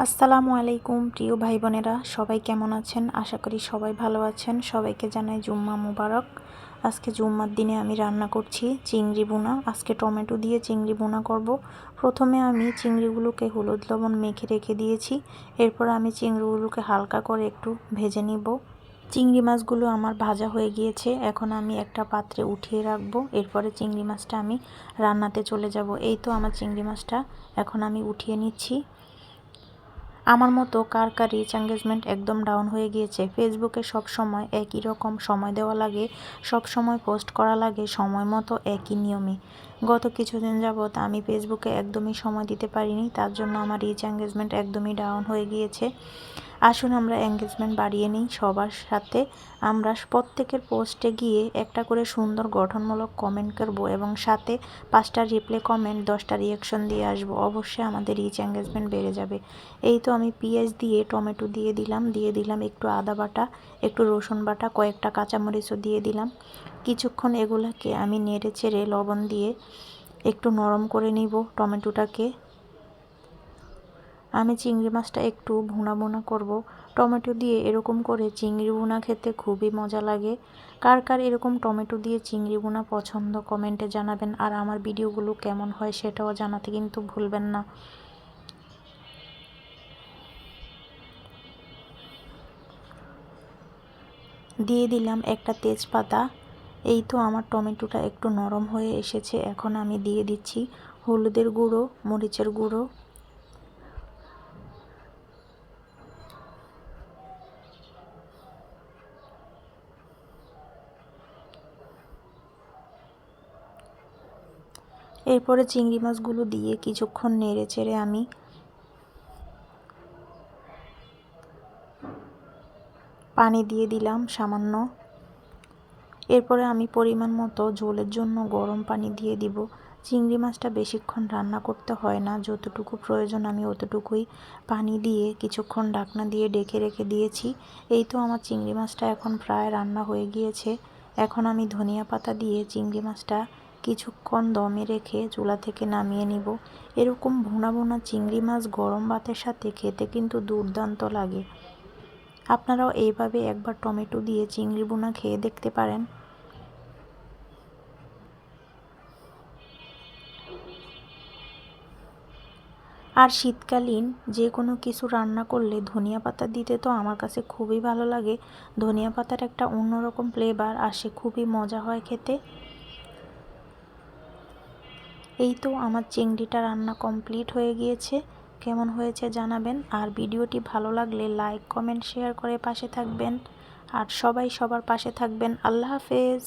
আসসালামু আলাইকুম প্রিয় ভাই বোনেরা, সবাই কেমন আছেন? আশা করি সবাই ভালো আছেন। সবাইকে জানাই জুম্মা মুবারক। আজকে জুম্মার দিনে আমি রান্না করছি চিংড়ি বোনা। আজকে টমেটো দিয়ে চিংড়ি বোনা করব। প্রথমে আমি চিংড়িগুলোকে হলুদ লবণ মেখে রেখে দিয়েছি। এরপর আমি চিংড়িগুলোকে হালকা করে একটু ভেজে নিব। চিংড়ি মাছগুলো আমার ভাজা হয়ে গিয়েছে। এখন আমি একটা পাত্রে উঠিয়ে রাখবো। এরপরে চিংড়ি মাছটা আমি রান্নাতে চলে যাব। এই তো আমার চিংড়ি মাছটা এখন আমি উঠিয়ে নিচ্ছি। আমার মতো কার কার রিচ এঙ্গেজমেন্ট একদম ডাউন হয়ে গিয়েছে? ফেসবুকে সব সময় একই রকম সময় দেওয়া লাগে, সব সময় পোস্ট করা লাগে সময় মতো একই নিয়মে। গত কিছুদিন যাবৎ আমি ফেসবুকে একদমই সময় দিতে পারিনি, তার জন্য আমার রিচ এঙ্গেজমেন্ট একদমই ডাউন হয়ে গিয়েছে। আসুন আমরা এঙ্গেজমেন্ট বাড়িয়ে নিই সবার সাথে। আমরা প্রত্যেকের পোস্টে গিয়ে একটা করে সুন্দর গঠনমূলক কমেন্ট করব এবং সাথে 5টা রিপ্লে কমেন্ট, 10টা রিয়াকশন দিয়ে আসবো। অবশ্যই আমাদের রিচ এঙ্গেজমেন্ট বেড়ে যাবে। এই তো আমি পেঁয়াজ দিয়ে টমেটো দিয়ে দিলাম একটু আদা বাটা, একটু রসুন বাটা, কয়েকটা কাঁচামরিচও দিয়ে দিলাম। কিছুক্ষণ এগুলাকে আমি নেড়ে চেড়ে লবণ দিয়ে একটু নরম করে নিব টমেটোটাকে। আমি চিংড়ি মাছটা একটু ভুনা ভুনা করব। টমেটো দিয়ে এরকম করে চিংড়ি ভুনা খেতে খুবই মজা লাগে। কার কার এরকম টমেটো দিয়ে চিংড়ি ভুনা পছন্দ কমেন্টে জানাবেন। আর আমার ভিডিওগুলো কেমন হয় সেটাও জানাতে কিন্তু ভুলবেন না। দিয়ে দিলাম একটা তেজপাতা। এই তো আমার টমেটোটা একটু নরম হয়ে এসেছে। এখন আমি দিয়ে দিচ্ছি হলুদের গুঁড়ো, মরিচের গুঁড়ো, এরপরে চিংড়ি মাছগুলো দিয়ে কিছুক্ষণ নেড়ে চেড়ে আমি পানি দিয়ে দিলাম সামান্য। এরপরে আমি পরিমাণ মতো ঝোলের জন্য গরম পানি দিয়ে দিব। চিংড়ি মাছটা বেশিক্ষণ রান্না করতে হয় না, যতটুকু প্রয়োজন আমি অতটুকুই পানি দিয়ে কিছুক্ষণ ঢাকনা দিয়ে ঢেকে রেখে দিয়েছি। এই তো আমার চিংড়ি মাছটা এখন প্রায় রান্না হয়ে গিয়েছে। এখন আমি ধনিয়া পাতা দিয়ে চিংড়ি মাছটা কিছুক্ষণ দমে রেখে চুলা থেকে নামিয়ে নিব। এরকম ভুনা ভুনা চিংড়ি মাছ গরম ভাতের সাথে খেতে কিন্তু দুর্দান্ত লাগে। আপনারাও এইভাবে একবার টমেটো দিয়ে চিংড়ি ভুনা খেয়ে দেখতে পারেন। আর শীতকালীন যে কোনো কিছু রান্না করলে ধনিয়া পাতা দিতে তো আমার কাছে খুবই ভালো লাগে। ধনিয়া পাতার একটা অন্যরকম ফ্লেভার আসে, খুবই মজা হয় খেতে। এই তো আমার চিংড়িটা রান্না কমপ্লিট হয়ে গিয়েছে। কেমন হয়েছে জানাবেন। আর ভিডিওটি ভালো লাগলে লাইক কমেন্ট শেয়ার করে পাশে থাকবেন। আর সবাই সবার পাশে থাকবেন। আল্লাহ হাফেজ।